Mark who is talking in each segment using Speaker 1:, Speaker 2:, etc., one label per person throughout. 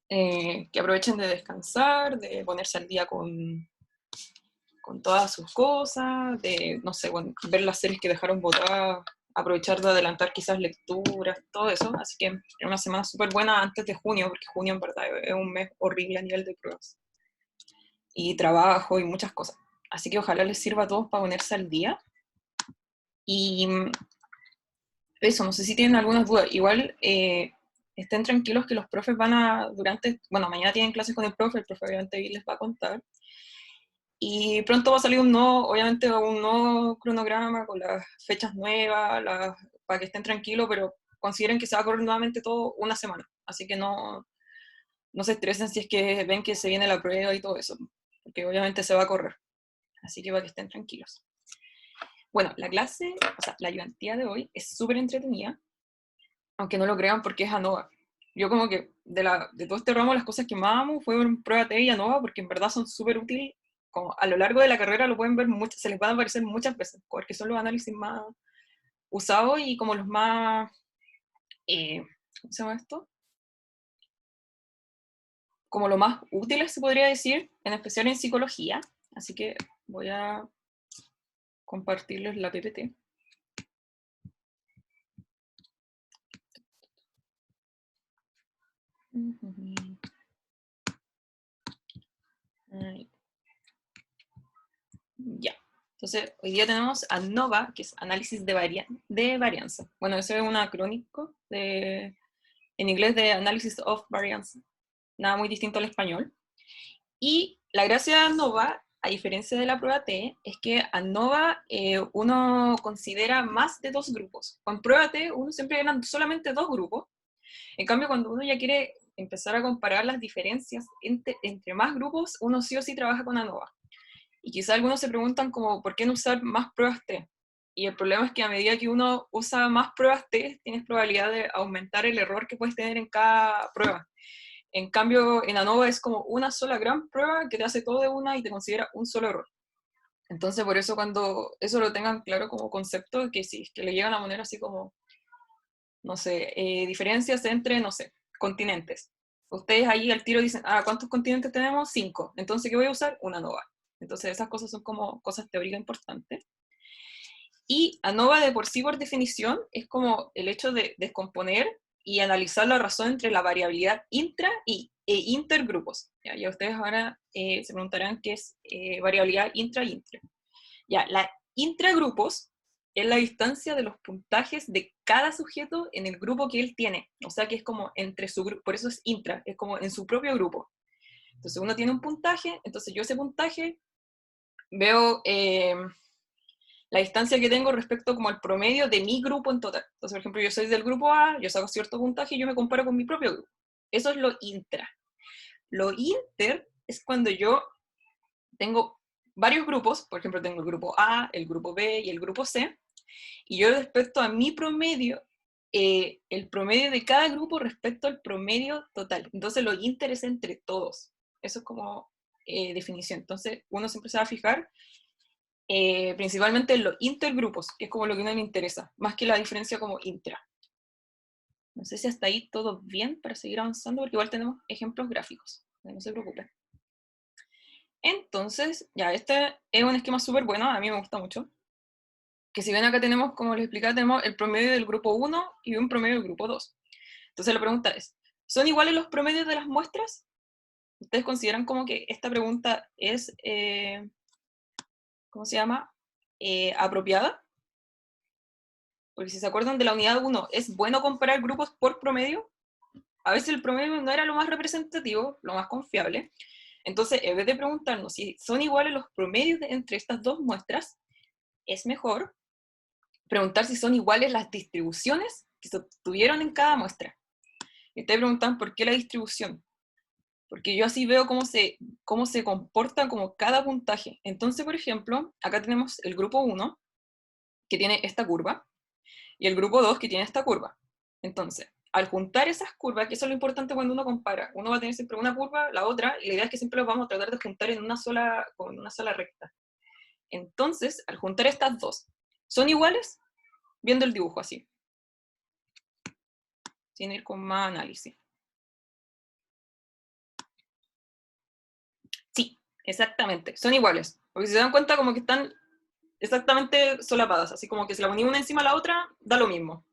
Speaker 1: que aprovechen de descansar, de ponerse al día con todas sus cosas, de, no sé, bueno, ver las series que dejaron botadas, aprovechar de adelantar quizás lecturas, todo eso. Así que es una semana súper buena antes de junio, porque junio en verdad es un mes horrible a nivel de pruebas. Y trabajo y muchas cosas. Así que ojalá les sirva a todos para ponerse al día. Y eso, no sé si tienen algunas dudas. Igual estén tranquilos que los profes van a, bueno, mañana tienen clases con el profe obviamente les va a contar. Y pronto va a salir obviamente un nuevo cronograma con las fechas nuevas, para que estén tranquilos, pero consideren que se va a correr nuevamente todo una semana. Así que no se estresen si es que ven que se viene la prueba y todo eso, porque obviamente se va a correr. Así que para que estén tranquilos. Bueno, la clase, o sea, la ayudantía de hoy es súper entretenida, aunque no lo crean porque es ANOVA. Yo como que de todo este ramo las cosas que más amo fueron prueba T y ANOVA porque en verdad son súper útiles, como a lo largo de la carrera lo pueden ver se les van a aparecer muchas veces, porque son los análisis más usados y como los más, ¿cómo se llama esto? Como los más útiles se podría decir, en especial en psicología. Así que voy a compartirles la PPT. Ya. Entonces, hoy día tenemos ANOVA, que es análisis de varianza. Bueno, eso es un acrónico en inglés de Analysis of Variance. Nada muy distinto al español. Y la gracia de ANOVA, a diferencia de la prueba T, es que ANOVA uno considera más de dos grupos. Con prueba T uno siempre eran solamente dos grupos. En cambio, cuando uno ya quiere empezar a comparar las diferencias entre más grupos, uno sí o sí trabaja con ANOVA. Y quizá algunos se preguntan como, ¿por qué no usar más pruebas T? Y el problema es que a medida que uno usa más pruebas T, tienes probabilidad de aumentar el error que puedes tener en cada prueba. En cambio, en ANOVA es como una sola gran prueba que te hace todo de una y te considera un solo error. Entonces, por eso cuando eso lo tengan claro como concepto, que si que le llegan a poner así como, no sé, diferencias entre, no sé, continentes. Ustedes ahí al tiro dicen, ¿cuántos continentes tenemos? 5. Entonces, ¿qué voy a usar? Una ANOVA. Entonces, esas cosas son como cosas teóricas importantes. Y ANOVA de por sí, por definición, es como el hecho de descomponer y analizar la razón entre la variabilidad intra e intergrupos. Ya ustedes ahora se preguntarán qué es variabilidad intra e intra. Ya, la intragrupos es la distancia de los puntajes de cada sujeto en el grupo que él tiene. O sea que es como entre su grupo, por eso es intra, es como en su propio grupo. Entonces uno tiene un puntaje, entonces yo ese puntaje veo la distancia que tengo respecto como al promedio de mi grupo en total. Entonces, por ejemplo, yo soy del grupo A, yo saco cierto puntaje y yo me comparo con mi propio grupo. Eso es lo intra. Lo inter es cuando yo tengo varios grupos, por ejemplo, tengo el grupo A, el grupo B y el grupo C, y yo respecto a mi promedio, el promedio de cada grupo respecto al promedio total. Entonces, lo inter es entre todos. Eso es como definición. Entonces, uno siempre se va a fijar principalmente en los intergrupos, que es como lo que a uno le interesa, más que la diferencia como intra. No sé si hasta ahí todo bien para seguir avanzando, porque igual tenemos ejemplos gráficos, no se preocupen. Entonces, ya, este es un esquema súper bueno, a mí me gusta mucho, que si ven acá tenemos, como les explicaba, tenemos el promedio del grupo 1 y un promedio del grupo 2. Entonces la pregunta es, ¿son iguales los promedios de las muestras? ¿Ustedes consideran como que esta pregunta es, ¿cómo se llama? Apropiada? Porque si se acuerdan de la unidad 1, es bueno comparar grupos por promedio. A veces el promedio no era lo más representativo, lo más confiable. Entonces, en vez de preguntarnos si son iguales los promedios entre estas dos muestras, es mejor preguntar si son iguales las distribuciones que se obtuvieron en cada muestra. Y ustedes preguntan por qué la distribución. Porque yo así veo cómo se comporta como cada puntaje. Entonces, por ejemplo, acá tenemos el grupo 1, que tiene esta curva, y el grupo 2 que tiene esta curva. Entonces, al juntar esas curvas, que eso es lo importante cuando uno compara, uno va a tener siempre una curva, la otra, y la idea es que siempre los vamos a tratar de juntar con una sola recta. Entonces, al juntar estas dos, ¿son iguales? Viendo el dibujo así, sin ir con más análisis. Exactamente, son iguales. Porque si se dan cuenta como que están exactamente solapadas, así como que si la ponía una encima de la otra, da lo mismo.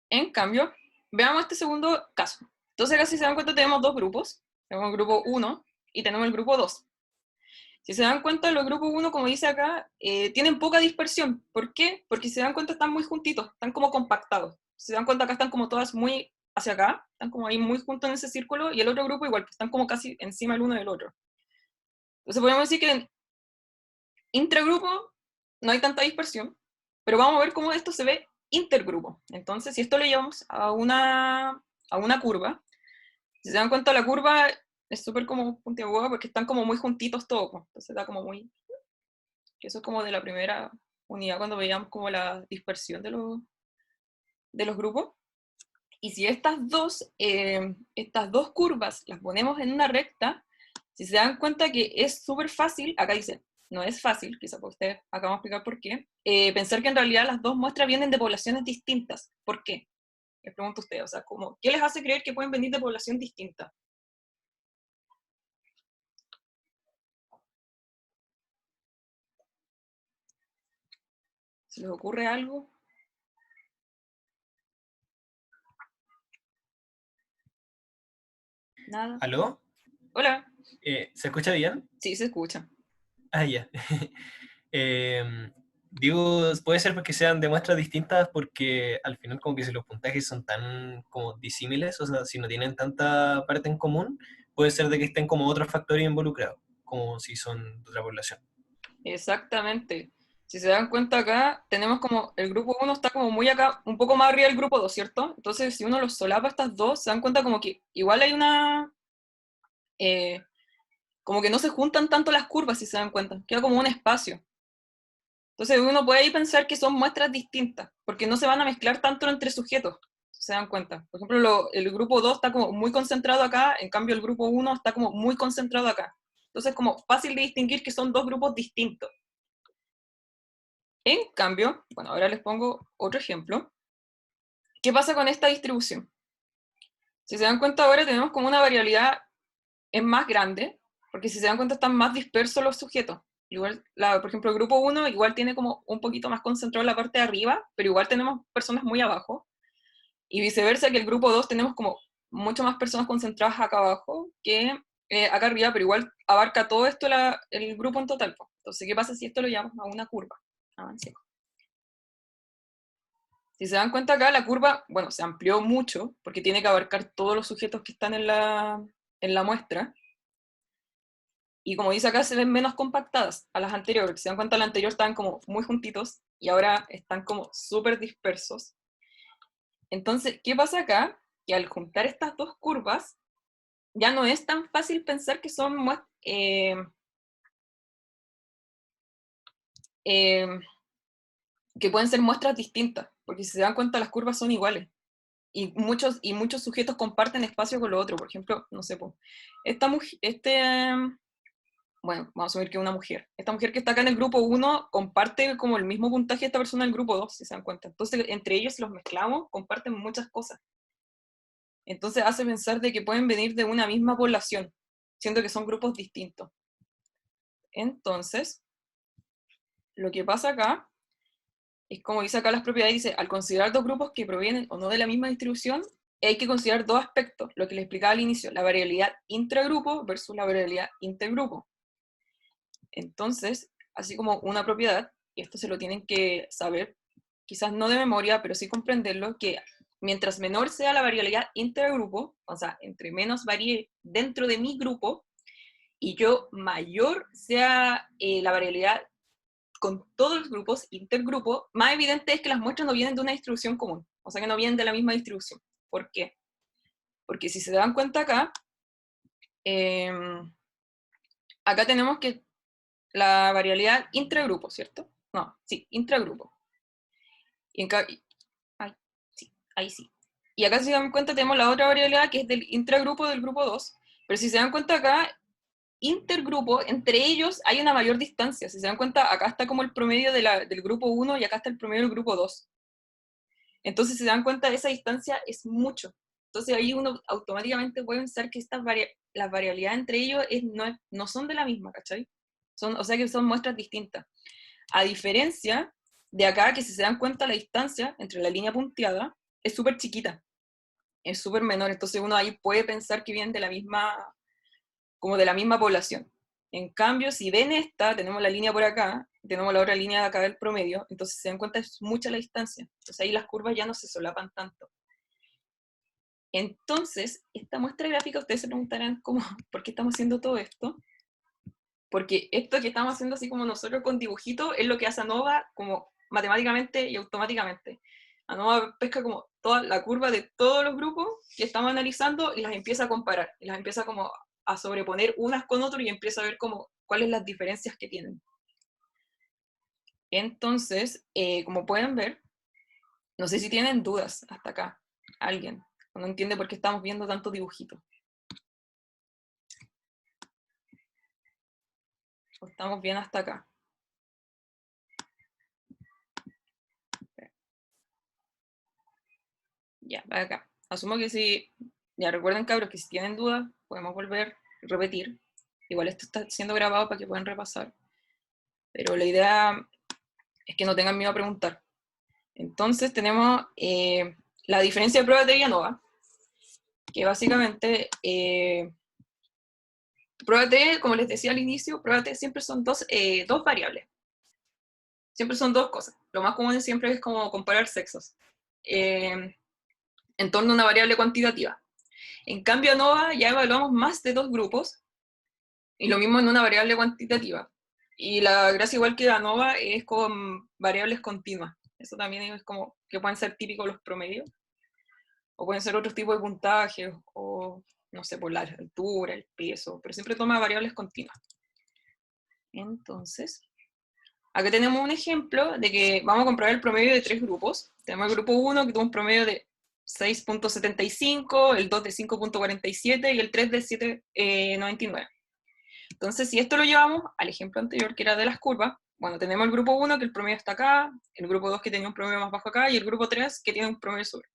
Speaker 1: En cambio, veamos este segundo caso. Entonces acá si se dan cuenta tenemos dos grupos. Tenemos el grupo 1 y tenemos el grupo 2. Si se dan cuenta, los grupos 1, como dice acá, tienen poca dispersión. ¿Por qué? Porque si se dan cuenta están muy juntitos, están como compactados. Si se dan cuenta acá están como todas muy hacia acá, están como ahí muy juntos en ese círculo, y el otro grupo igual, pues están como casi encima el uno del otro. Entonces podemos decir que en intragrupo no hay tanta dispersión, pero vamos a ver cómo esto se ve intergrupo. Entonces, si esto lo llevamos a una curva, si se dan cuenta la curva es súper como puntiaguda porque están como muy juntitos todos, pues. Entonces da como muy... que eso es como de la primera unidad cuando veíamos como la dispersión de los grupos. Y si estas dos curvas las ponemos en una recta, si se dan cuenta que es súper fácil, acá dice, no es fácil, quizá por ustedes acá vamos a explicar por qué, pensar que en realidad las dos muestras vienen de poblaciones distintas. ¿Por qué? Les pregunto a ustedes, o sea, ¿qué les hace creer que pueden venir de población distinta? ¿Se les ocurre algo? ¿Nada?
Speaker 2: ¿Aló?
Speaker 1: Hola.
Speaker 2: ¿Se escucha bien?
Speaker 1: Sí, se escucha.
Speaker 2: Ah, ya. Em, Digo, puede ser porque sean de muestras distintas, porque al final como que si los puntajes son tan como disímiles, o sea, si no tienen tanta parte en común, puede ser de que estén como otros factores involucrados, como si son de otra población.
Speaker 1: Exactamente. Si se dan cuenta acá, tenemos como el grupo uno está como muy acá, un poco más arriba del grupo 2, ¿cierto? Entonces, si uno los solapa estas dos, se dan cuenta como que igual hay una... eh, como que no se juntan tanto las curvas, si se dan cuenta. Queda como un espacio. Entonces, uno puede ahí pensar que son muestras distintas, porque no se van a mezclar tanto entre sujetos, si se dan cuenta. Por ejemplo, el grupo 2 está como muy concentrado acá, en cambio el grupo uno está como muy concentrado acá. Entonces, como fácil de distinguir que son dos grupos distintos. En cambio, bueno, ahora les pongo otro ejemplo. ¿Qué pasa con esta distribución? Si se dan cuenta ahora tenemos como una variabilidad es más grande, porque si se dan cuenta están más dispersos los sujetos. Igual, por ejemplo, el grupo uno igual tiene como un poquito más concentrado en la parte de arriba, pero igual tenemos personas muy abajo. Y viceversa, que el grupo 2 tenemos como mucho más personas concentradas acá abajo que acá arriba, pero igual abarca todo esto el grupo en total. Entonces, ¿qué pasa si esto lo llevamos a una curva? Avancemos. Si se dan cuenta acá, la curva, bueno, se amplió mucho, porque tiene que abarcar todos los sujetos que están en la muestra, y como dice acá, se ven menos compactadas a las anteriores, porque se dan cuenta, la anterior estaban como muy juntitos, y ahora están como súper dispersos. Entonces, ¿qué pasa acá? Que al juntar estas dos curvas, ya no es tan fácil pensar que son eh, que pueden ser muestras distintas, porque si se dan cuenta, las curvas son iguales. Y muchos sujetos comparten espacio con lo otro. Por ejemplo, no sé, esta mujer, bueno, vamos a asumir que es una mujer. Esta mujer que está acá en el grupo uno comparte como el mismo puntaje de esta persona en el grupo 2 si se dan cuenta. Entonces, entre ellos, si los mezclamos, comparten muchas cosas. Entonces, hace pensar de que pueden venir de una misma población, siendo que son grupos distintos. Entonces, lo que pasa acá es como dice acá las propiedades, dice, al considerar dos grupos que provienen o no de la misma distribución, hay que considerar dos aspectos, lo que les explicaba al inicio, la variabilidad intragrupo versus la variabilidad intergrupo. Entonces, así como una propiedad, y esto se lo tienen que saber, quizás no de memoria, pero sí comprenderlo, que mientras menor sea la variabilidad intergrupo, o sea, entre menos varíe dentro de mi grupo, y yo mayor sea la variabilidad con todos los grupos, intergrupo, más evidente es que las muestras no vienen de una distribución común, o sea que no vienen de la misma distribución. ¿Por qué? Porque si se dan cuenta acá, eh, acá tenemos que la variabilidad intragrupo, ¿cierto? No, sí, intragrupo. Y en ay, sí, ahí sí. Y acá si se dan cuenta tenemos la otra variabilidad que es del intragrupo del grupo 2, pero si se dan cuenta acá, intergrupo, entre ellos hay una mayor distancia. Si se dan cuenta, acá está como el promedio del grupo 1 y acá está el promedio del grupo 2. Entonces, si se dan cuenta, esa distancia es mucho. Entonces ahí uno automáticamente puede pensar que las variabilidades entre ellos no son de la misma, ¿cachai? O sea que son muestras distintas. A diferencia de acá, que si se dan cuenta la distancia entre la línea punteada es súper chiquita, es súper menor, entonces uno ahí puede pensar que vienen de la misma, como de la misma población. En cambio, si ven esta, tenemos la línea por acá, tenemos la otra línea de acá del promedio, entonces se dan cuenta es mucha la distancia, entonces ahí las curvas ya no se solapan tanto. Entonces, esta muestra gráfica, ustedes se preguntarán cómo, ¿por qué estamos haciendo todo esto? Porque esto que estamos haciendo así como nosotros con dibujitos es lo que hace ANOVA como matemáticamente y automáticamente. ANOVA pesca como toda la curva de todos los grupos que estamos analizando y las empieza a comparar, y las empieza como a sobreponer unas con otras y empieza a ver como cuáles las diferencias que tienen. Entonces, como pueden ver, no sé si tienen dudas hasta acá, alguien, o no entiende por qué estamos viendo tanto dibujito. O estamos bien hasta acá. Ya, va acá. Asumo que si, ya recuerden cabros que si tienen dudas, podemos volver a repetir. Igual esto está siendo grabado para que puedan repasar. Pero la idea es que no tengan miedo a preguntar. Entonces tenemos la diferencia de pruebas de Villanova, que básicamente, pruebas de, como les decía al inicio, pruebas de siempre son dos variables. Siempre son dos cosas. Lo más común siempre es como comparar sexos en torno a una variable cuantitativa. En cambio, ANOVA ya evaluamos más de dos grupos, y lo mismo en una variable cuantitativa. Y la gracia, igual que ANOVA, es con variables continuas. Eso también es como que pueden ser típicos los promedios, o pueden ser otros tipos de puntajes, o no sé, por la altura, el peso, pero siempre toma variables continuas. Entonces, acá tenemos un ejemplo de que vamos a comprobar el promedio de tres grupos. Tenemos el grupo 1, que tuvo un promedio de 6.75, el 2 de 5.47 y el 3 de 7.99. Entonces, si esto lo llevamos al ejemplo anterior, que era de las curvas, bueno, tenemos el grupo 1, que el promedio está acá, el grupo 2, que tenía un promedio más bajo acá, y el grupo 3, que tiene un promedio sobre.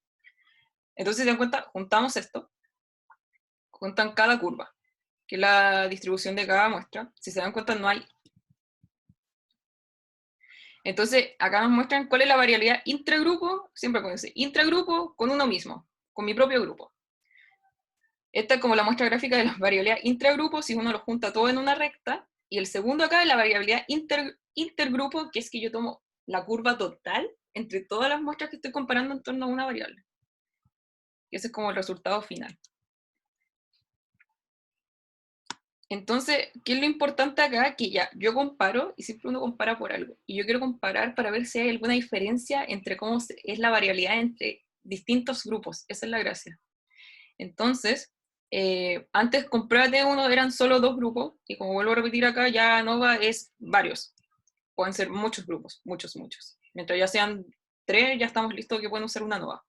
Speaker 1: Entonces, si se dan cuenta, juntamos esto, juntan cada curva, que es la distribución de cada muestra. Si se dan cuenta, no hay. Entonces, acá nos muestran cuál es la variabilidad intragrupo, siempre con ese intragrupo, con uno mismo, con mi propio grupo. Esta es como la muestra gráfica de la variabilidad intragrupo, si uno lo junta todo en una recta, y el segundo acá es la variabilidad intergrupo, que es que yo tomo la curva total entre todas las muestras que estoy comparando en torno a una variable. Y ese es como el resultado final. Entonces, ¿qué es lo importante acá? Que ya, yo comparo, y siempre uno compara por algo, y yo quiero comparar para ver si hay alguna diferencia entre cómo es la variabilidad entre distintos grupos. Esa es la gracia. Entonces, antes con pruebas de uno eran solo dos grupos, y como vuelvo a repetir acá, ya ANOVA es varios. Pueden ser muchos grupos, muchos, muchos. Mientras ya sean tres, ya estamos listos que pueden usar una ANOVA.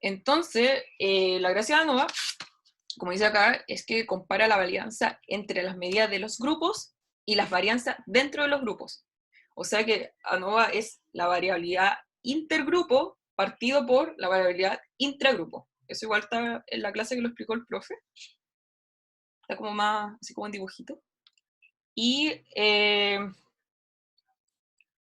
Speaker 1: Entonces, la gracia de ANOVA, como dice acá, es que compara la varianza entre las medidas de los grupos y las varianzas dentro de los grupos. O sea que ANOVA es la variabilidad intergrupo partido por la variabilidad intragrupo. Eso igual está en la clase que lo explicó el profe. Está como más, así como en dibujito. Y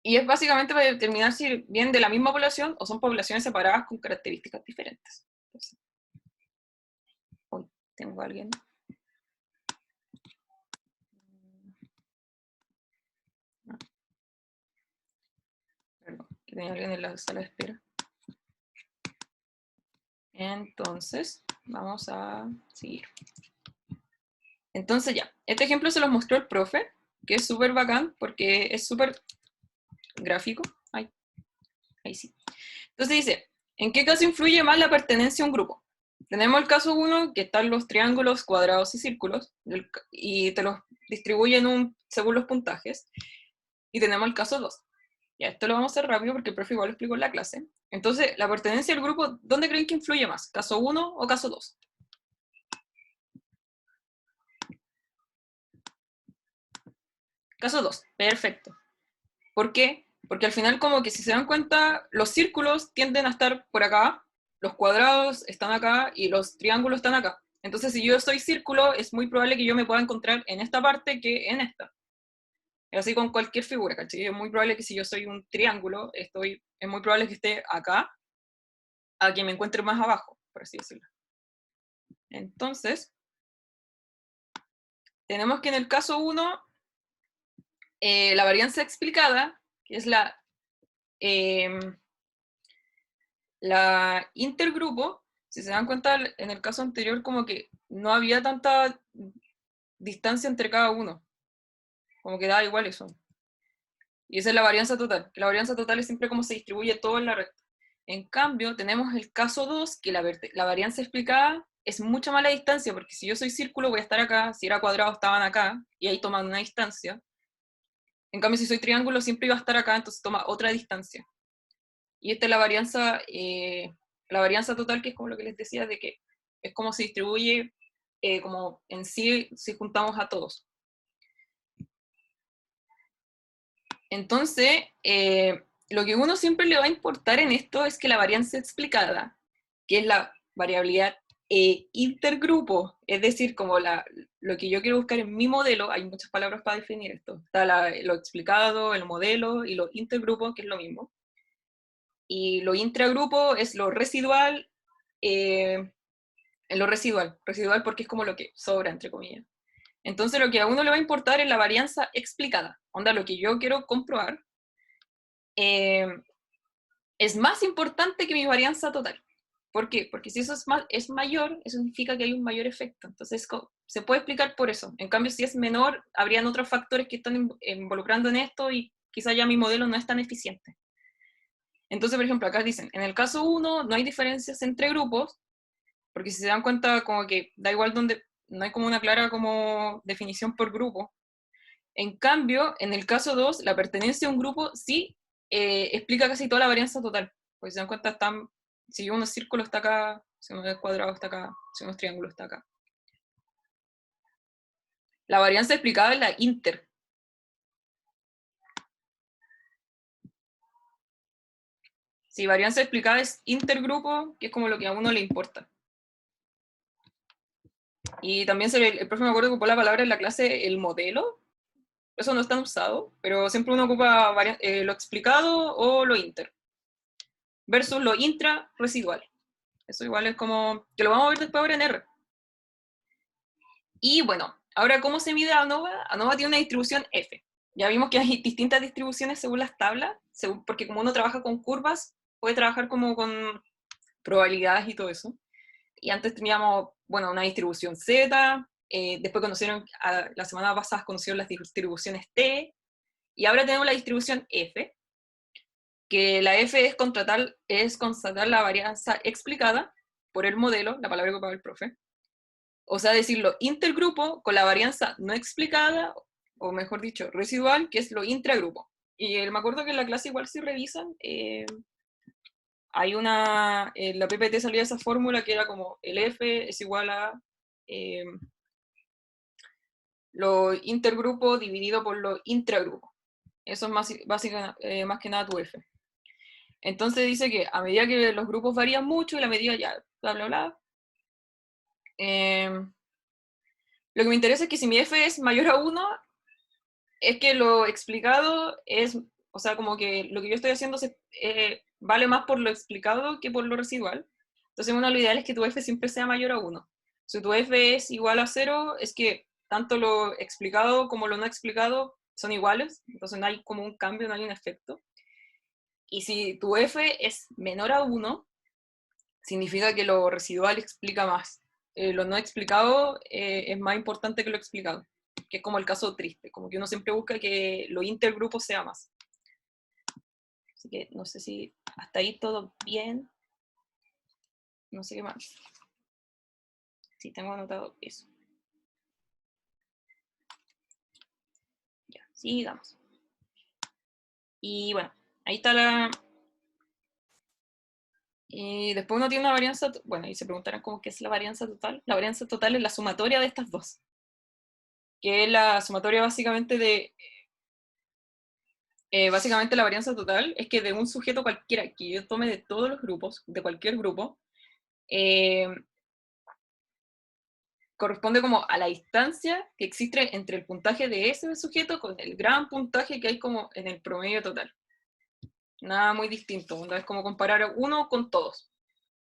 Speaker 1: es básicamente para determinar si vienen de la misma población o son poblaciones separadas con características diferentes. Entonces, hoy tengo a alguien. Perdón, que tenía alguien en la sala de espera. Entonces, vamos a seguir. Entonces ya, este ejemplo se los mostró el profe, que es súper bacán porque es súper gráfico. Ay, ahí sí. Entonces dice, ¿en qué caso influye más la pertenencia a un grupo? Tenemos el caso 1, que están los triángulos, cuadrados y círculos, y te los distribuyen según los puntajes. Y tenemos el caso 2. Ya, esto lo vamos a hacer rápido porque el profe igual lo explicó en la clase. Entonces, la pertenencia al grupo, ¿dónde creen que influye más? ¿Caso 1 o caso 2? Caso 2, perfecto. ¿Por qué? Porque al final como que si se dan cuenta, los círculos tienden a estar por acá, los cuadrados están acá y los triángulos están acá. Entonces, si yo soy círculo, es muy probable que yo me pueda encontrar en esta parte que en esta. Es así con cualquier figura, ¿cachai? Es muy probable que si yo soy un triángulo, es muy probable que esté acá, a que me encuentre más abajo, por así decirlo. Entonces, tenemos que en el caso 1, la varianza explicada, que es la intergrupo, si se dan cuenta, en el caso anterior como que no había tanta distancia entre cada uno, como que da igual eso. Y esa es la varianza total, que la varianza total es siempre como se distribuye todo en la recta. En cambio, tenemos el caso 2, que la varianza explicada es mucha más la distancia, porque si yo soy círculo voy a estar acá, si era cuadrado estaban acá, y ahí toman una distancia. En cambio, si soy triángulo siempre iba a estar acá, entonces toma otra distancia. Y esta es la varianza total, que es como lo que les decía, de que es como se distribuye como en sí si juntamos a todos. Entonces, lo que uno siempre le va a importar en esto es que la varianza explicada, que es la variabilidad intergrupo, es decir, como lo que yo quiero buscar en mi modelo, hay muchas palabras para definir esto. Está lo explicado, el modelo, y lo intergrupo, que es lo mismo. Y lo intragrupo es lo residual, residual porque es como lo que sobra, entre comillas. Entonces lo que a uno le va a importar es la varianza explicada, onda, lo que yo quiero comprobar, es más importante que mi varianza total. ¿Por qué? Porque si eso es mayor, eso significa que hay un mayor efecto. Entonces se puede explicar por eso. En cambio, si es menor, habrían otros factores que están involucrando en esto y quizá ya mi modelo no es tan eficiente. Entonces, por ejemplo, acá dicen, en el caso 1 no hay diferencias entre grupos, porque si se dan cuenta como que da igual donde, no hay como una clara como definición por grupo. En cambio, en el caso 2, la pertenencia a un grupo sí explica casi toda la varianza total, porque si se dan cuenta, si uno es círculo está acá, si uno es cuadrado está acá, si uno es triángulo está acá. La varianza explicada es la inter. Si varianza explicada es intergrupo, que es como lo que a uno le importa. Y también el profe me acuerdo que ocupó la palabra en la clase el modelo. Eso no está usado, pero siempre uno ocupa lo explicado o lo inter. Versus lo intra-residual. Eso igual es como, que lo vamos a ver después ahora en R. Y bueno, ahora ¿cómo se mide ANOVA? ANOVA tiene una distribución F. Ya vimos que hay distintas distribuciones según las tablas, porque como uno trabaja con curvas, puede trabajar como con probabilidades y todo eso. Y antes teníamos, bueno, una distribución Z, después la semana pasada conocieron las distribuciones T, y ahora tenemos la distribución F, que la F es constatar la varianza explicada por el modelo, la palabra que ocupaba el profe, o sea, decirlo intergrupo con la varianza no explicada, o mejor dicho, residual, que es lo intragrupo. Y me acuerdo que en la clase igual si revisan, hay la PPT salía esa fórmula que era como el F es igual a lo intergrupo dividido por lo intragrupo. Eso es más que nada tu F. Entonces dice que a medida que los grupos varían mucho y la medida ya, bla, bla, bla, lo que me interesa es que si mi F es mayor a 1, es que lo explicado es, o sea, como que lo que yo estoy haciendo vale más por lo explicado que por lo residual. Entonces, lo ideal es que tu F siempre sea mayor a 1. Si tu F es igual a 0, es que tanto lo explicado como lo no explicado son iguales, entonces no hay como un cambio, no hay un efecto. Y si tu F es menor a 1, significa que lo residual explica más. Lo no explicado es más importante que lo explicado, que es como el caso triste, como que uno siempre busca que lo intergrupo sea más. Así que no sé si hasta ahí todo bien. No sé qué más. Sí, tengo anotado eso. Ya, sigamos. Y bueno, ahí está Y después uno tiene una varianza, bueno, y se preguntarán cómo qué es la varianza total. La varianza total es la sumatoria de estas dos, que es la sumatoria básicamente la varianza total es que de un sujeto cualquiera que yo tome de todos los grupos, de cualquier grupo, eh, corresponde como a la distancia que existe entre el puntaje de ese sujeto con el gran puntaje que hay como en el promedio total. Nada muy distinto, es como comparar uno con todos.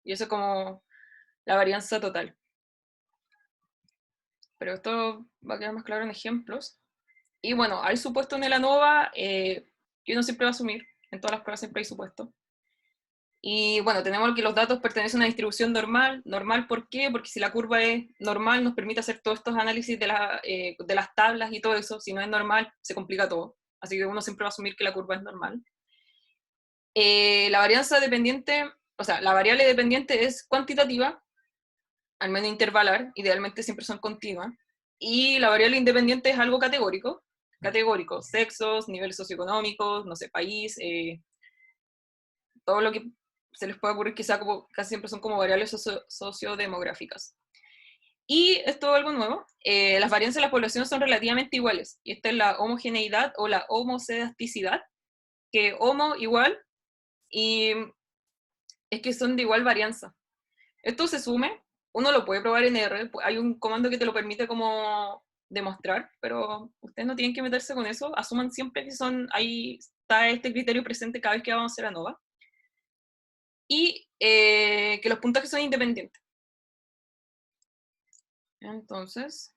Speaker 1: Y eso es como la varianza total. Pero esto va a quedar más claro en ejemplos. Y bueno, hay supuesto en el ANOVA que uno siempre va a asumir. En todas las pruebas siempre hay supuesto. Y bueno, tenemos que los datos pertenecen a una distribución normal. ¿Normal por qué? Porque si la curva es normal, nos permite hacer todos estos análisis de las tablas y todo eso. Si no es normal, se complica todo. Así que uno siempre va a asumir que la curva es normal. La varianza dependiente, o sea, la variable dependiente es cuantitativa, al menos intervalar, idealmente siempre son continuas. Y la variable independiente es algo categórico. Categórico, sexos, niveles socioeconómicos, no sé, país, todo lo que se les puede ocurrir, quizá como, casi siempre son como variables sociodemográficas. Y esto es algo nuevo, las varianzas de la población son relativamente iguales, y esta es la homogeneidad o la homocedasticidad, que homo igual, y es que son de igual varianza. Esto se sume, uno lo puede probar en R, hay un comando que te lo permite como demostrar, pero ustedes no tienen que meterse con eso, asuman siempre que son, ahí está este criterio presente cada vez que vamos a hacer ANOVA. Y que los puntajes son independientes. Entonces,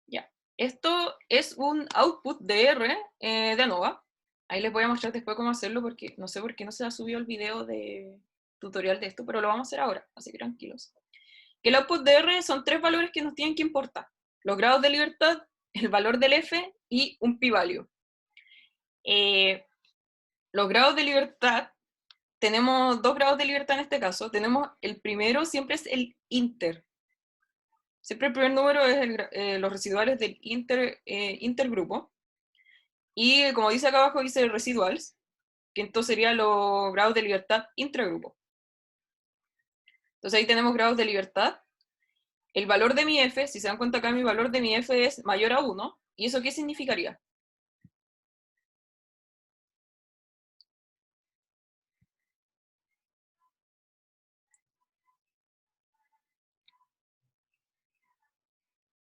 Speaker 1: ya. Esto es un output de R de ANOVA. Ahí les voy a mostrar después cómo hacerlo, porque no sé por qué no se ha subido el video de tutorial de esto, pero lo vamos a hacer ahora, así que tranquilos. Que el output de R son 3 valores que nos tienen que importar. Los grados de libertad, el valor del F y un p-value. Los grados de libertad, tenemos 2 grados de libertad en este caso. Tenemos el primero, siempre es el inter. Siempre el primer número es los residuales del intergrupo. Y como dice acá abajo, dice residuals, que entonces serían los grados de libertad intragrupo. Entonces ahí tenemos grados de libertad. El valor de mi f, si se dan cuenta acá, mi valor de mi f es mayor a 1. ¿Y eso qué significaría?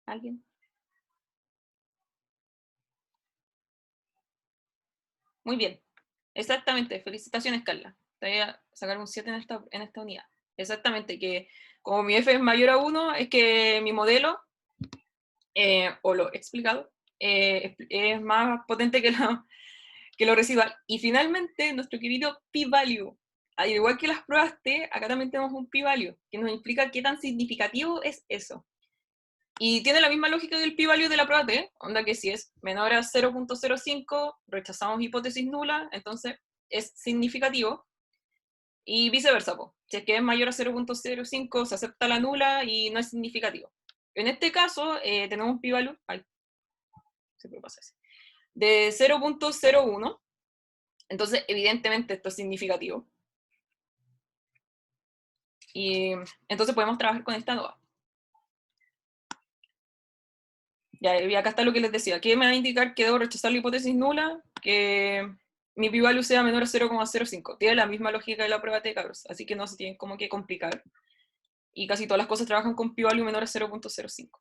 Speaker 1: ¿Alguien? Muy bien. Exactamente. Felicitaciones, Carla. Te voy a sacar un 7 en esta unidad. Exactamente, que como mi f es mayor a 1, es que mi modelo, o lo explicado, es más potente que lo residual. Y finalmente, nuestro querido p-value. Al igual que las pruebas T, acá también tenemos un p-value, que nos implica qué tan significativo es eso. Y tiene la misma lógica que el p-value de la prueba T, onda que si es menor a 0.05, rechazamos hipótesis nula, entonces es significativo, y viceversa, po. Si es que es mayor a 0.05, se acepta la nula y no es significativo. En este caso, tenemos un p-value, se puede pasar así, de 0.01, entonces evidentemente esto es significativo. Y entonces podemos trabajar con esta NOVA. Ya, y acá está lo que les decía. ¿Qué me va a indicar que debo rechazar la hipótesis nula? Que mi p-value sea menor a 0.05. Tiene la misma lógica de la prueba T, cabros. Así que no se tienen como que complicar. Y casi todas las cosas trabajan con p-value menor a 0.05.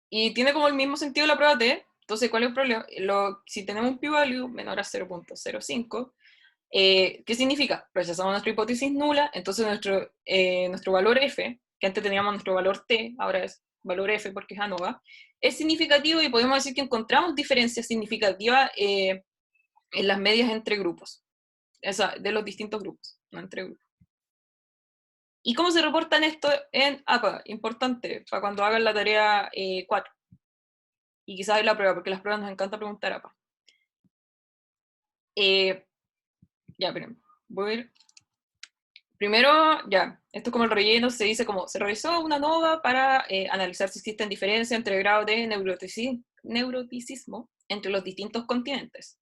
Speaker 1: Y tiene como el mismo sentido la prueba T. Entonces, ¿cuál es el problema? Si tenemos un p-value menor a 0.05, ¿qué significa? Rechazamos nuestra hipótesis nula, entonces nuestro valor f, que antes teníamos nuestro valor t, ahora es valor f porque es ANOVA, es significativo y podemos decir que encontramos diferencias significativas en las medias entre grupos, o sea, de los distintos grupos, no entre grupos. ¿Y cómo se reportan esto en APA? Importante, para cuando hagan la tarea 4. Y quizás en la prueba, porque las pruebas nos encanta preguntar APA. Ya, pero voy a ir. Primero, ya, esto es como el relleno, se dice como, se realizó una NOVA para analizar si existen diferencias entre grados de neuroticismo entre los distintos continentes.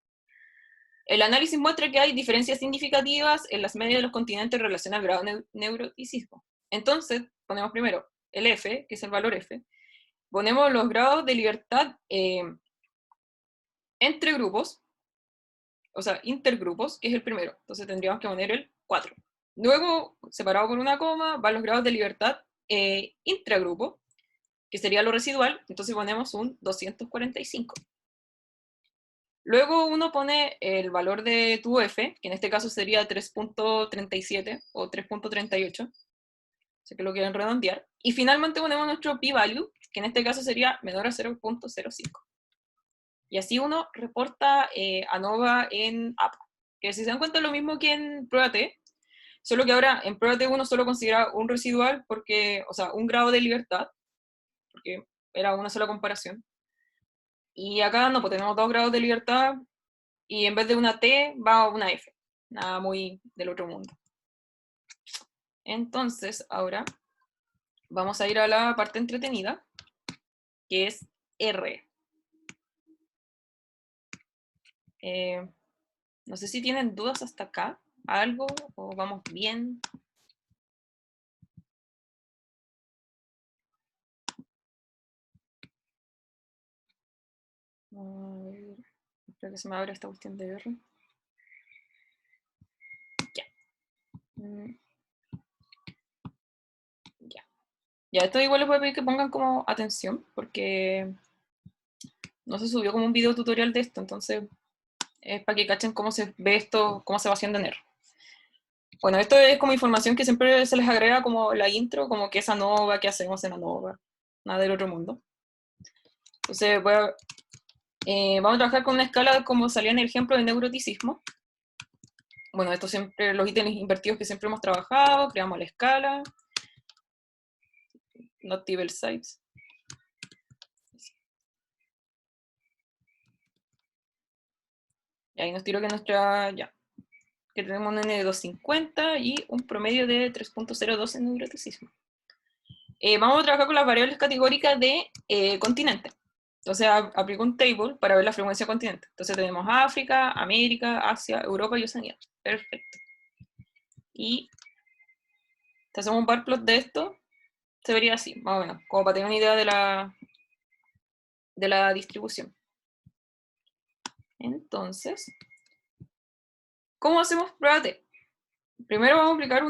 Speaker 1: El análisis muestra que hay diferencias significativas en las medias de los continentes en relación al grado de neuroticismo. Entonces, ponemos primero el F, que es el valor F, ponemos los grados de libertad entre grupos, o sea, intergrupos, que es el primero. Entonces tendríamos que poner el 4. Luego, separado por una coma, van los grados de libertad intragrupo, que sería lo residual, entonces ponemos un 245. Luego uno pone el valor de tu F, que en este caso sería 3.37 o 3.38, sé que lo quieren redondear, y finalmente ponemos nuestro p-value, que en este caso sería menor a 0.05. Y así uno reporta ANOVA en APA, que si se dan cuenta es lo mismo que en prueba T, solo que ahora en prueba T uno solo considera un residual, porque, o sea, un grado de libertad, porque era una sola comparación. Y acá no, pues tenemos 2 grados de libertad, y en vez de una T va una F. Nada muy del otro mundo. Entonces, ahora vamos a ir a la parte entretenida, que es R. No sé si tienen dudas hasta acá, algo, o vamos bien. A ver, espero que se me abra esta cuestión de R. Ya. Ya. Ya, esto igual les voy a pedir que pongan como atención, porque no se subió como un video tutorial de esto, entonces es para que cachen cómo se ve esto, cómo se va haciendo en R. Bueno, esto es como información que siempre se les agrega como la intro, como que es ANOVA, qué hacemos en ANOVA, nada del otro mundo. Entonces vamos a trabajar con una escala como salía en el ejemplo de neuroticismo. Bueno, estos siempre los ítems invertidos que siempre hemos trabajado, creamos la escala, not table size. Y ahí nos tiró que que tenemos un N de 250 y un promedio de 3.02 en neuroticismo. Vamos a trabajar con las variables categóricas de continente. Entonces aplico un table para ver la frecuencia de continente. Entonces tenemos África, América, Asia, Europa y Oceanía. Perfecto. Y si hacemos un bar plot de esto, se vería así, más o menos, como para tener una idea de la distribución. Entonces, ¿cómo hacemos prueba T? Primero vamos a aplicar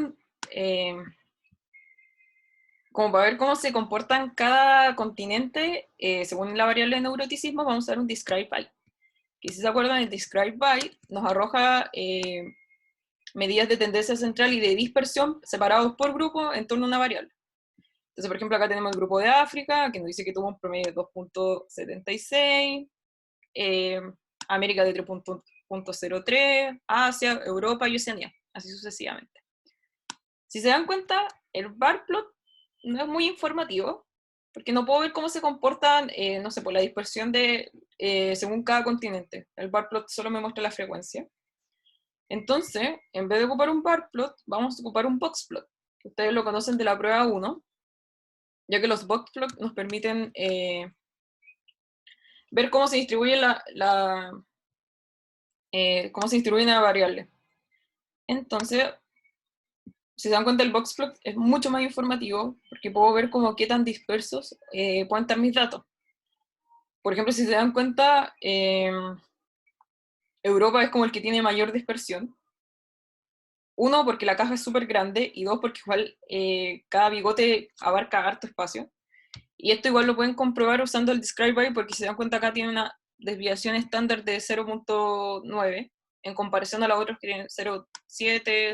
Speaker 1: como para ver cómo se comportan cada continente, según la variable de neuroticismo, vamos a usar un describe by. Que si se acuerdan, el describe by nos arroja medidas de tendencia central y de dispersión separados por grupo en torno a una variable. Entonces, por ejemplo, acá tenemos el grupo de África, que nos dice que tuvo un promedio de 2.76, América de 3.03, Asia, Europa y Oceanía, así sucesivamente. Si se dan cuenta, el bar plot no es muy informativo, porque no puedo ver cómo se comportan, no sé, por la dispersión según cada continente. El bar plot solo me muestra la frecuencia. Entonces, en vez de ocupar un bar plot, vamos a ocupar un box plot, que ustedes lo conocen de la prueba 1, ya que los box plots nos permiten ver cómo se distribuye cómo se distribuye una variable. Entonces, si se dan cuenta, el box plot es mucho más informativo, porque puedo ver como qué tan dispersos pueden estar mis datos. Por ejemplo, si se dan cuenta, Europa es como el que tiene mayor dispersión. Uno, porque la caja es súper grande, y dos, porque igual cada bigote abarca harto espacio. Y esto igual lo pueden comprobar usando el describe by, porque si se dan cuenta acá tiene una desviación estándar de 0.9, en comparación a las otras que tienen 0.7,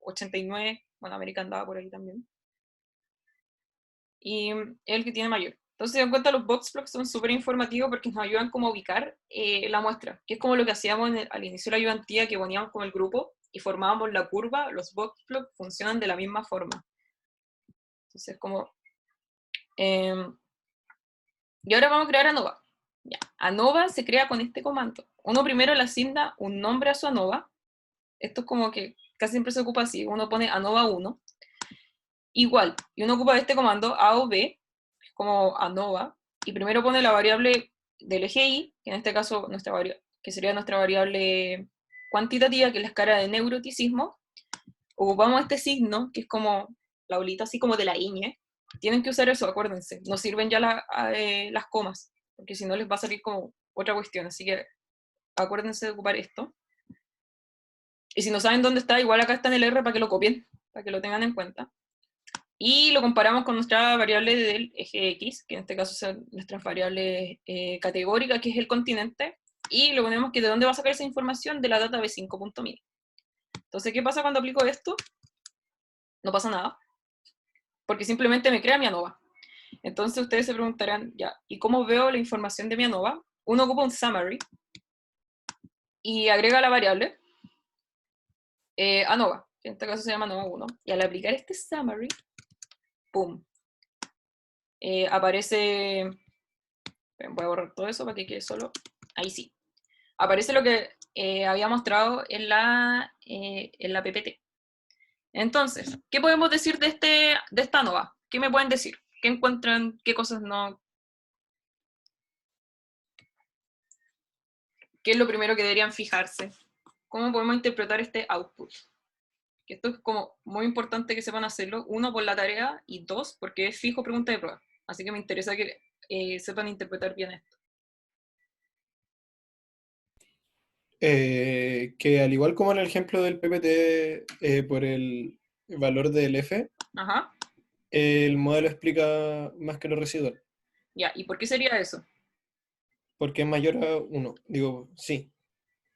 Speaker 1: 0.89, bueno, América andaba por ahí también. Y es el que tiene mayor. Entonces, si se dan cuenta, los box plots son súper informativos porque nos ayudan como a ubicar la muestra, que es como lo que hacíamos al inicio de la ayudantía, que poníamos como el grupo y formábamos la curva. Los box plots funcionan de la misma forma. Entonces, como... y ahora vamos a crear ANOVA. Ya. ANOVA se crea con este comando. Uno primero le asigna un nombre a su ANOVA. Esto es como que casi siempre se ocupa así. Uno pone ANOVA 1. Igual. Y uno ocupa este comando A o B, que es como ANOVA. Y primero pone la variable del eje Y, que en este caso que sería nuestra variable cuantitativa, que es la escala de neuroticismo. Ocupamos este signo, que es como la bolita así como de la ñ. Tienen que usar eso, acuérdense. No sirven ya las comas, porque si no les va a salir como otra cuestión. Así que acuérdense de ocupar esto. Y si no saben dónde está, igual acá está en el R para que lo copien, para que lo tengan en cuenta. Y lo comparamos con nuestra variable del eje X, que en este caso es nuestra variable categórica, que es el continente, y lo ponemos que de dónde va a sacar esa información de la data b5.1000. Entonces, ¿qué pasa cuando aplico esto? No pasa nada, porque simplemente me crea mi ANOVA. Entonces ustedes se preguntarán, ya, ¿y cómo veo la información de mi ANOVA? Uno ocupa un summary y agrega la variable ANOVA, que en este caso se llama ANOVA 1, y al aplicar este summary, ¡pum! Aparece, voy a borrar todo eso para que quede solo, ahí sí, aparece lo que había mostrado en la PPT. Entonces, ¿qué podemos decir de esta ANOVA? ¿Qué me pueden decir? ¿Qué encuentran? ¿Qué cosas no? ¿Qué es lo primero que deberían fijarse? ¿Cómo podemos interpretar este output? Que esto es como muy importante que sepan hacerlo, uno, por la tarea, y dos, porque es fijo pregunta de prueba. Así que me interesa que sepan interpretar bien esto.
Speaker 3: Que al igual como en el ejemplo del PPT, por el valor del F,
Speaker 1: Ajá.
Speaker 3: el modelo explica más que lo residual,
Speaker 1: Ya, ¿y por qué sería eso?
Speaker 3: porque es mayor a 1. Digo, sí,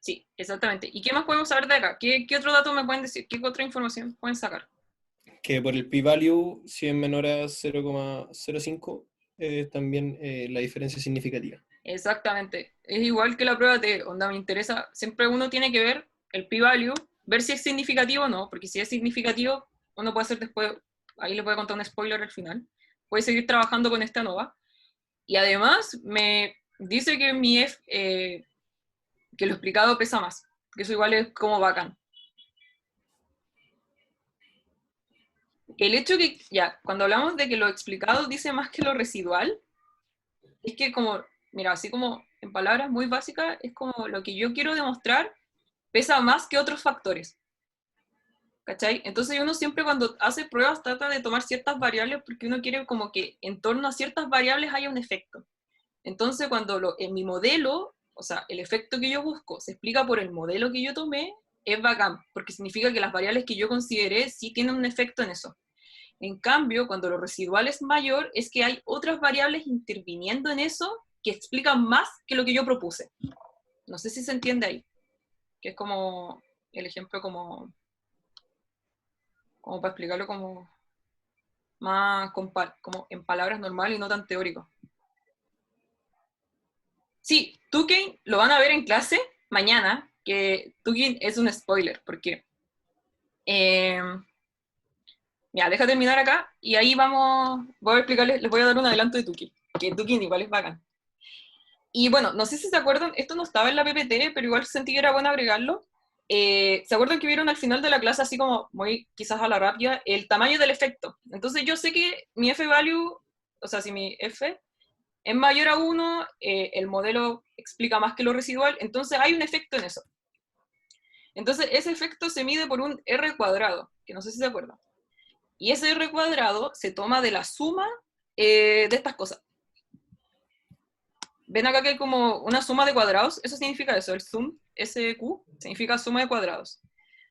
Speaker 1: Sí, exactamente. ¿Y qué más podemos saber de acá? ¿Qué otro dato me pueden decir? ¿Qué otra información pueden sacar?
Speaker 3: que por el p-value, si es menor a 0,05, también la diferencia es significativa.
Speaker 1: Exactamente. Es igual que la prueba de onda, me interesa. Siempre uno tiene que ver el p-value, ver si es significativo o no, porque si es significativo, uno puede hacer después, ahí le puede contar un spoiler al final, puede seguir trabajando con esta ANOVA. Y además me dice que que lo explicado pesa más, que eso igual es como bacán. El hecho que, ya, cuando hablamos de que lo explicado dice más que lo residual, es que como, mira, así como en palabras muy básicas, es como lo que yo quiero demostrar pesa más que otros factores. ¿Cachai? Entonces uno siempre cuando hace pruebas trata de tomar ciertas variables porque uno quiere como que en torno a ciertas variables haya un efecto. Entonces cuando en mi modelo, o sea, el efecto que yo busco se explica por el modelo que yo tomé, es bacán, porque significa que las variables que yo consideré sí tienen un efecto en eso. En cambio, cuando lo residual es mayor, es que hay otras variables interviniendo en eso que explican más que lo que yo propuse. No sé si se entiende ahí, que es como el ejemplo como para explicarlo como más como en palabras normales y no tan teórico. Sí, Tuken lo van a ver en clase mañana, que Tuken es un spoiler, porque ya, deja terminar acá y ahí voy a explicarles, les voy a dar un adelanto de Tuken, que Tuken igual es bacán. Y bueno, no sé si se acuerdan, esto no estaba en la PPT, pero igual sentí que era bueno agregarlo. ¿Se acuerdan que vieron al final de la clase, así como muy quizás a la rápida, el tamaño del efecto? Entonces yo sé que mi f-value, o sea, si mi f es mayor a 1, el modelo explica más que lo residual, entonces hay un efecto en eso. Entonces ese efecto se mide por un r cuadrado, que no sé si se acuerdan. Y ese r cuadrado se toma de la suma de estas cosas. Ven acá que hay como una suma de cuadrados, eso significa eso, el sum, SQ, significa suma de cuadrados.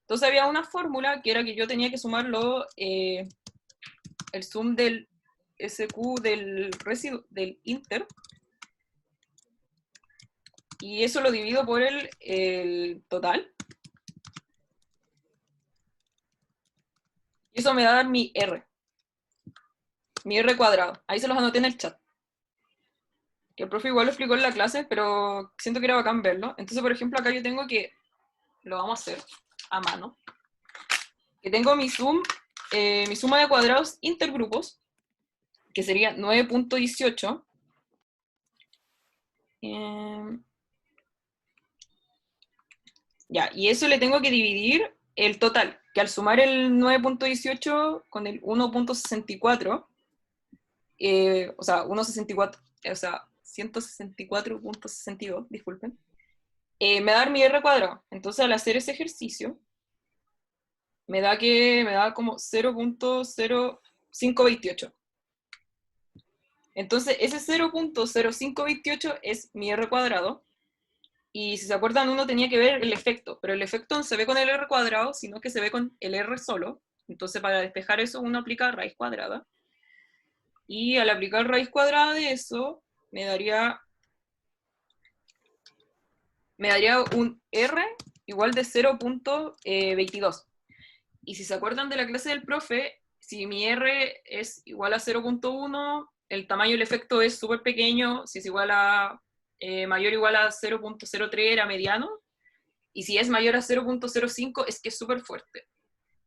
Speaker 1: Entonces había una fórmula que era que yo tenía que sumarlo, el sum del SQ del inter, y eso lo divido por el total. Y eso me va a dar mi R cuadrado. Ahí se los anoté en el chat. Que el profe igual lo explicó en la clase, pero siento que era bacán verlo. Entonces, por ejemplo, acá yo tengo que, lo vamos a hacer a mano, que tengo mi suma de cuadrados intergrupos, que sería 9.18. Ya, y eso le tengo que dividir el total, que al sumar el 9.18 con el 1.64, o sea, 1.64, o sea, 164.62, disculpen, me da mi R cuadrado. Entonces, al hacer ese ejercicio, me da como 0.0528. Entonces, ese 0.0528 es mi R cuadrado, Y si se acuerdan, uno tenía que ver el efecto, pero el efecto no se ve con el r cuadrado, sino que se ve con el r solo. Entonces, para despejar eso, uno aplica raíz cuadrada. Y al aplicar raíz cuadrada de eso, me daría un r igual de 0.22. Y si se acuerdan de la clase del profe, si mi r es igual a 0.1, el tamaño del efecto es súper pequeño. Si es igual a mayor o igual a 0.03 era mediano. Y si es mayor a 0.05 es que es súper fuerte.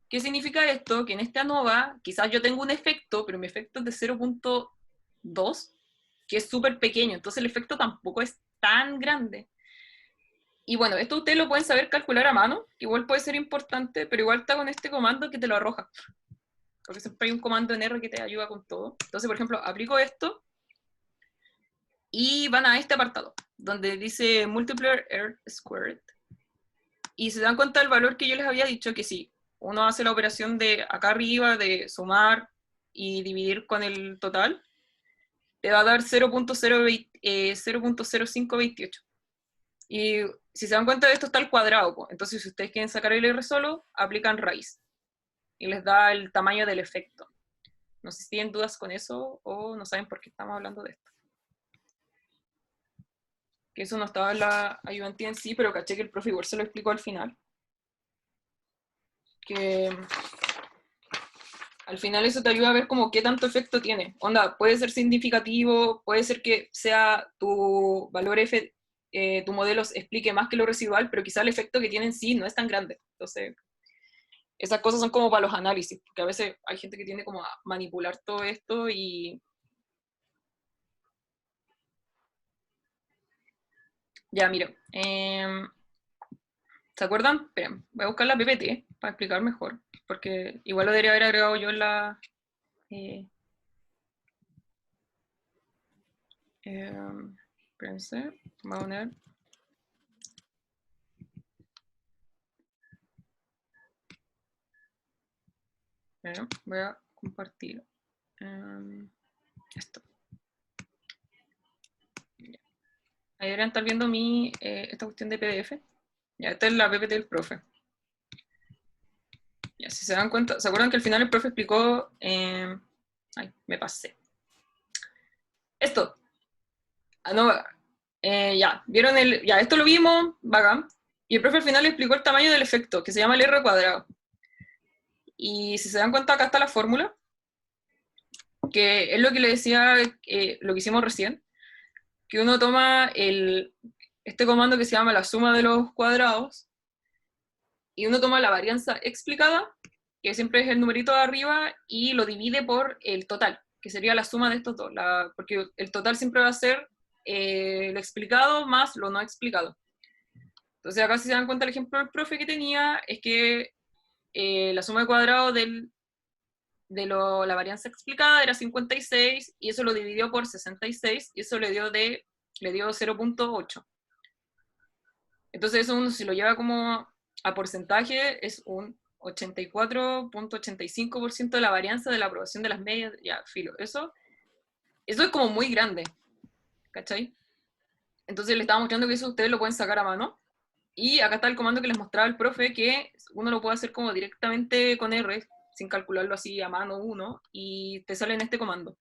Speaker 1: ¿Qué significa esto? Que en esta ANOVA quizás yo tengo un efecto, pero mi efecto es de 0.2, que es súper pequeño. Entonces el efecto tampoco es tan grande. Y bueno, esto ustedes lo pueden saber calcular a mano, igual puede ser importante, pero igual está con este comando que te lo arroja. Porque siempre hay un comando en R que te ayuda con todo. Entonces, por ejemplo, aplico esto y van a este apartado, donde dice multiplier R squared. Y se dan cuenta del valor que yo les había dicho, que si uno hace la operación de acá arriba, de sumar y dividir con el total, te va a dar 0.0528. Y si se dan cuenta de esto está al cuadrado, pues. Entonces si ustedes quieren sacar el R solo, aplican raíz. Y les da el tamaño del efecto. No sé si tienen dudas con eso o no saben por qué estamos hablando de esto. Que eso no estaba en la ayudantía en sí, pero caché que el profe igual se lo explicó al final. Que al final eso te ayuda a ver como qué tanto efecto tiene. Onda, puede ser significativo, puede ser que sea tu valor F, tu modelo explique más que lo residual, pero quizá el efecto que tiene en sí no es tan grande. Entonces, esas cosas son como para los análisis, porque a veces hay gente que tiene como a manipular todo esto y... Ya, mira. ¿Se acuerdan? Esperen, voy a buscar la PPT para explicar mejor, porque igual lo debería haber agregado yo en la... espérense, voy a poner... Bueno, voy a compartir esto. Ahí deberían estar viendo esta cuestión de PDF. Ya, esta es la PPT del profe. Ya, si se dan cuenta, ¿se acuerdan que al final el profe explicó... ay, me pasé. Esto. Ah, no, ya, vieron ya, esto lo vimos, bacán. Y el profe al final explicó el tamaño del efecto, que se llama el R cuadrado. Y si se dan cuenta, acá está la fórmula, que es lo que le decía, lo que hicimos recién, que uno toma este comando que se llama la suma de los cuadrados, y uno toma la varianza explicada, que siempre es el numerito de arriba, y lo divide por el total, que sería la suma de estos dos, porque el total siempre va a ser lo explicado más lo no explicado. Entonces acá si se dan cuenta el ejemplo del profe que tenía, es que la suma de cuadrados la varianza explicada era 56, y eso lo dividió por 66, y eso le dio 0.8. Entonces eso uno si lo lleva como a porcentaje, es un 84.85% de la varianza de la aprobación de las medias, ya, filo. Eso es como muy grande, ¿cachai? Entonces le estaba mostrando que eso ustedes lo pueden sacar a mano. Y acá está el comando que les mostraba el profe, que uno lo puede hacer como directamente con R, sin calcularlo así a mano uno, y te sale en este comando.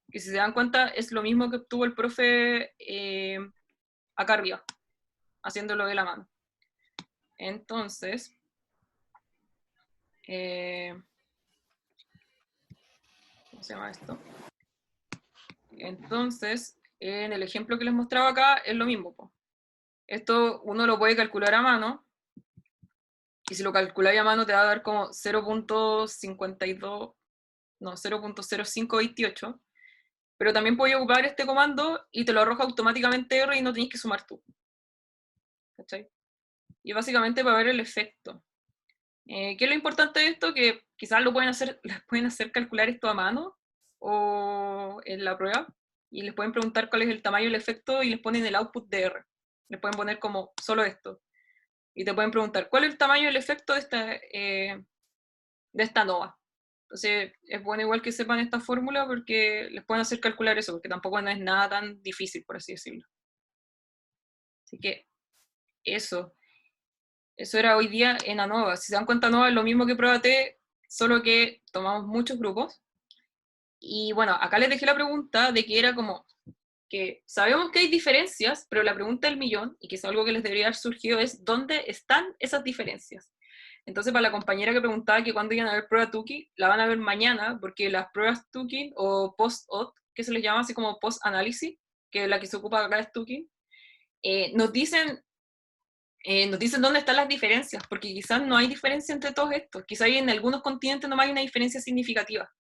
Speaker 1: Que si se dan cuenta, es lo mismo que obtuvo el profe acá arriba, haciéndolo de la mano. Entonces, ¿cómo se llama esto? Entonces, en el ejemplo que les mostraba acá, es lo mismo, po. Esto uno lo puede calcular a mano, y si lo calculáis a mano te va a dar como 0.52, no, 0.0528, pero también puedes ocupar este comando y te lo arroja automáticamente R y no tenés que sumar tú. ¿Cachai? Y básicamente para ver el efecto. ¿Qué es lo importante de esto? Que quizás les pueden hacer calcular esto a mano o en la prueba, y les pueden preguntar cuál es el tamaño del efecto y les ponen el output de R. Les pueden poner como solo esto. Y te pueden preguntar cuál es el tamaño del efecto de esta nova. Entonces es bueno igual que sepan esta fórmula porque les pueden hacer calcular eso, porque tampoco no es nada tan difícil, por así decirlo. Así que eso era hoy día en ANOVA. Si se dan cuenta, ANOVA es lo mismo que prueba T, solo que tomamos muchos grupos. Y bueno, acá les dejé la pregunta de que era como, que sabemos que hay diferencias, pero la pregunta del millón, y que es algo que les debería haber surgido, es ¿dónde están esas diferencias? Entonces, para la compañera que preguntaba que cuándo iban a ver prueba Tukey, la van a ver mañana, porque las pruebas Tukey o post-OT, que se les llama así como post-análisis, que la que se ocupa acá es Tukey, nos dicen dónde están las diferencias, porque quizás no hay diferencia entre todos estos, quizás en algunos continentes no hay una diferencia significativa.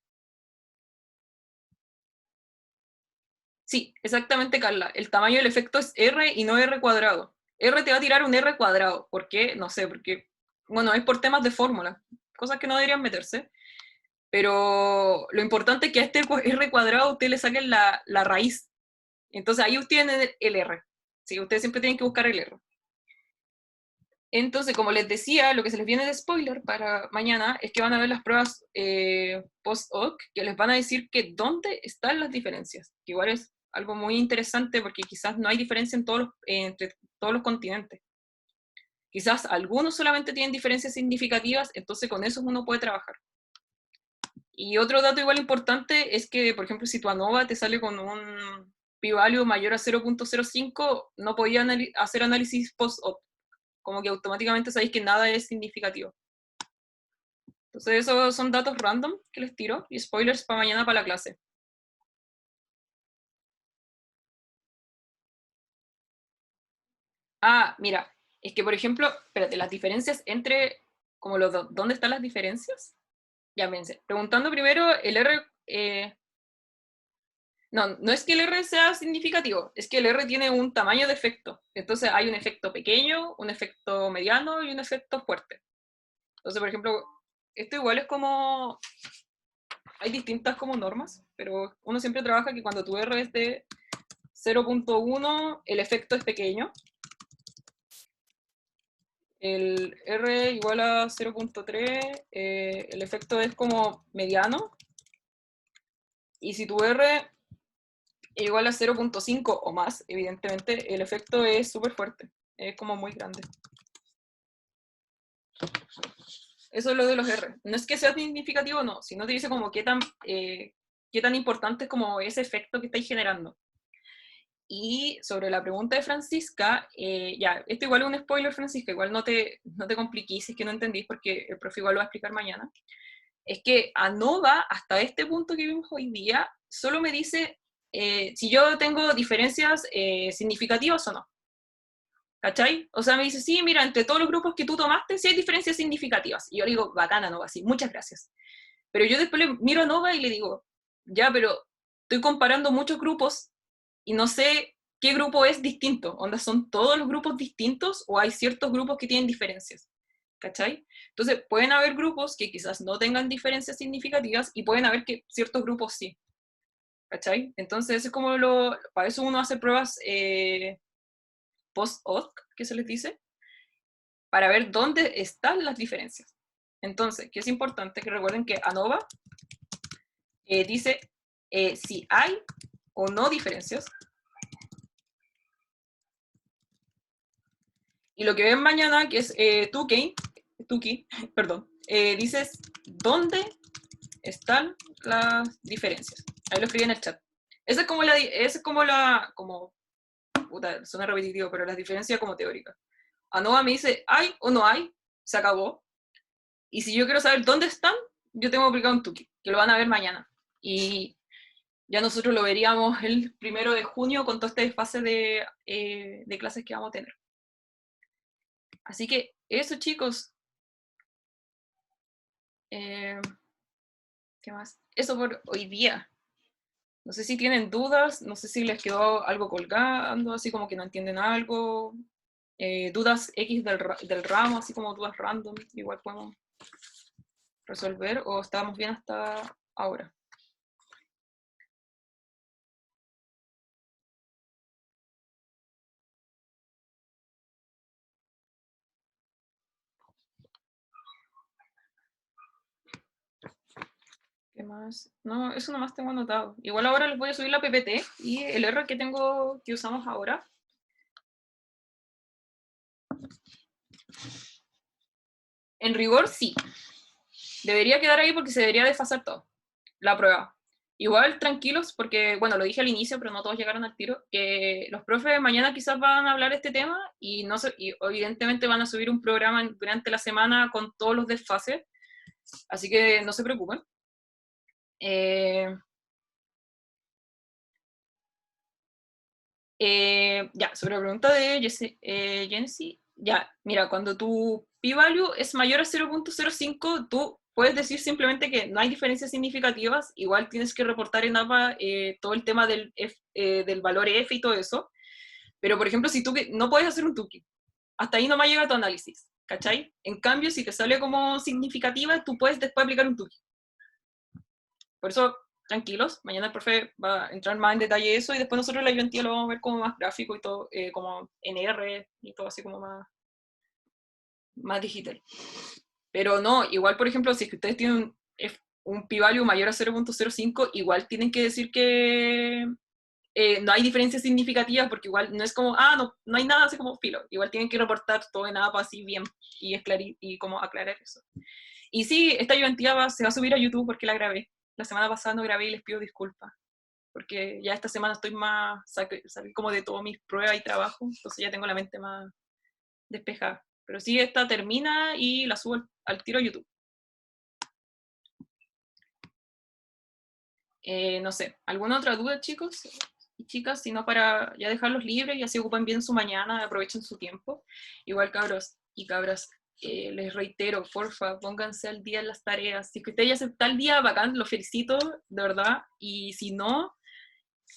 Speaker 1: Sí, exactamente, Carla. El tamaño del efecto es R y no R cuadrado. R te va a tirar un R cuadrado. ¿Por qué? No sé, porque, bueno, es por temas de fórmula, cosas que no deberían meterse. Pero lo importante es que a este R cuadrado ustedes le saquen la raíz. Entonces ahí ustedes tienen el R. Sí, ustedes siempre tienen que buscar el R. Entonces, como les decía, lo que se les viene de spoiler para mañana es que van a ver las pruebas post-hoc, que les van a decir que dónde están las diferencias, que igual es algo muy interesante porque quizás no hay diferencia entre todos los continentes. Quizás algunos solamente tienen diferencias significativas, entonces con eso uno puede trabajar. Y otro dato igual importante es que, por ejemplo, si tu ANOVA te sale con un p-value mayor a 0.05, no podía hacer análisis post-hoc, como que automáticamente sabéis que nada es significativo. Entonces esos son datos random que les tiro, y spoilers para mañana para la clase. Ah, mira, es que por ejemplo, espérate, las diferencias entre, como los dos, ¿dónde están las diferencias? Ya pensé, preguntando primero, el R, no es que el R sea significativo, es que el R tiene un tamaño de efecto. Entonces hay un efecto pequeño, un efecto mediano y un efecto fuerte. Entonces, por ejemplo, esto igual es como, hay distintas como normas, pero uno siempre trabaja que cuando tu R es de 0.1, el efecto es pequeño. El R igual a 0.3, el efecto es como mediano. Y si tu R igual a 0.5 o más, evidentemente, el efecto es súper fuerte. Es como muy grande. Eso es lo de los R. No es que sea significativo, no, sino te dice como qué tan importante es como ese efecto que estáis generando. Y sobre la pregunta de Francisca, ya, esto igual es un spoiler, Francisca, igual no te compliquís si es que no entendís, porque el profe igual lo va a explicar mañana. Es que ANOVA, hasta este punto que vimos hoy día, solo me dice si yo tengo diferencias significativas o no. ¿Cachai? O sea, me dice, sí, mira, entre todos los grupos que tú tomaste, sí hay diferencias significativas. Y yo le digo, bacana, ANOVA, sí, muchas gracias. Pero yo después le miro a ANOVA y le digo, ya, pero estoy comparando muchos grupos y no sé qué grupo es distinto. ¿Onda son todos los grupos distintos o hay ciertos grupos que tienen diferencias? ¿Cachai? Entonces, pueden haber grupos que quizás no tengan diferencias significativas y pueden haber que ciertos grupos sí. ¿Cachai? Entonces, eso es como para eso uno hace pruebas post-hoc, que se les dice, para ver dónde están las diferencias. Entonces, que es importante que recuerden que ANOVA dice si hay o no diferencias. Y lo que ven mañana, que es Tukey, perdón, dices dónde están las diferencias. Ahí lo escribí en el chat. Esa es como puta, suena repetitivo, pero las diferencias como teóricas. ANOVA me dice, ¿hay o no hay? Se acabó. Y si yo quiero saber dónde están, yo tengo aplicado un Tukey, que lo van a ver mañana. Y ya nosotros lo veríamos el 1 de junio con todo este fase de clases que vamos a tener. Así que eso, chicos. ¿Qué más? Eso por hoy día. No sé si tienen dudas, no sé si les quedó algo colgando, así como que no entienden algo. Dudas X del ramo, así como dudas random, igual podemos resolver, o estábamos bien hasta ahora. ¿Qué más? No, eso nomás tengo anotado. Igual ahora les voy a subir la PPT y el R que usamos ahora. En rigor, sí. Debería quedar ahí porque se debería desfasar todo, la prueba. Igual tranquilos, porque, bueno, lo dije al inicio, pero no todos llegaron al tiro, que los profes mañana quizás van a hablar de este tema y, no y evidentemente van a subir un programa durante la semana con todos los desfases, así que no se preocupen. Ya, sobre la pregunta de Jensi, ya, mira, cuando tu p-value es mayor a 0.05, tú puedes decir simplemente que no hay diferencias significativas, igual tienes que reportar en APA todo el tema del valor F y todo eso, pero por ejemplo, si tú no puedes hacer un Tukey, hasta ahí no me llega tu análisis, ¿cachai? En cambio, si te sale como significativa, tú puedes después aplicar un Tukey. Por eso, tranquilos, mañana el profe va a entrar más en detalle eso y después nosotros la ayudantía lo vamos a ver como más gráfico y todo, como NR y todo así como más digital. Pero no, igual por ejemplo, si es que ustedes tienen un p-value mayor a 0.05, igual tienen que decir que no hay diferencias significativas porque igual no es como, no hay nada así como filo. Igual tienen que reportar todo en APA así bien y como aclarar eso. Y sí, esta ayudantía se va a subir a YouTube porque la grabé. La semana pasada no grabé y les pido disculpas, porque ya esta semana estoy más, salí como de todas mis pruebas y trabajo, entonces ya tengo la mente más despejada. Pero sí, esta termina y la subo al tiro a YouTube. No sé, ¿alguna otra duda, chicos y chicas? Si no, para ya dejarlos libres y así ocupan bien su mañana, aprovechen su tiempo. Igual, cabros y cabras, les reitero, porfa, pónganse al día en las tareas. Si es que usted ya está al día, bacán, lo felicito, de verdad. Y si no,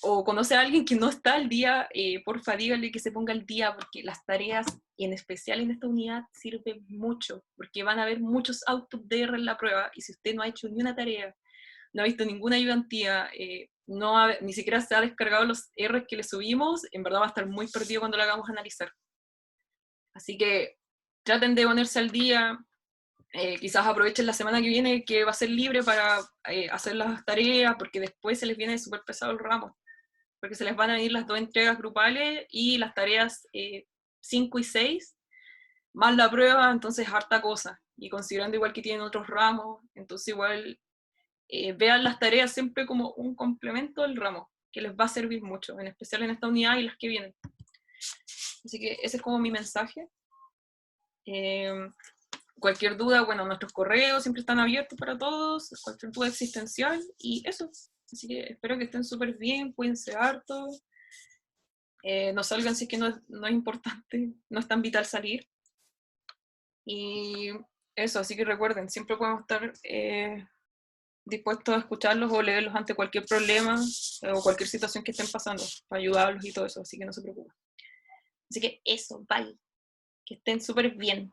Speaker 1: o conoce a alguien que no está al día, porfa, díganle que se ponga al día, porque las tareas, y en especial en esta unidad, sirven mucho, porque van a haber muchos out of DR en la prueba, y si usted no ha hecho ni una tarea, no ha visto ninguna ayudantía, ni siquiera se ha descargado los R que le subimos, en verdad va a estar muy perdido cuando lo hagamos analizar. Así que traten de ponerse al día, quizás aprovechen la semana que viene que va a ser libre para hacer las tareas, porque después se les viene súper pesado el ramo, porque se les van a venir las 2 entregas grupales y las tareas 5 y 6, más la prueba, entonces harta cosa. Y considerando igual que tienen otros ramos, entonces igual vean las tareas siempre como un complemento del ramo, que les va a servir mucho, en especial en esta unidad y las que vienen. Así que ese es como mi mensaje. Cualquier duda, bueno, nuestros correos siempre están abiertos para todos, cualquier duda existencial, y eso. Así que espero que estén súper bien, cuídense harto. No salgan si es que no es importante, no es tan vital salir. Y eso, así que recuerden, siempre podemos estar dispuestos a escucharlos o leerlos ante cualquier problema o cualquier situación que estén pasando, para ayudarlos y todo eso, así que no se preocupen. Así que eso, bye. Que estén súper bien.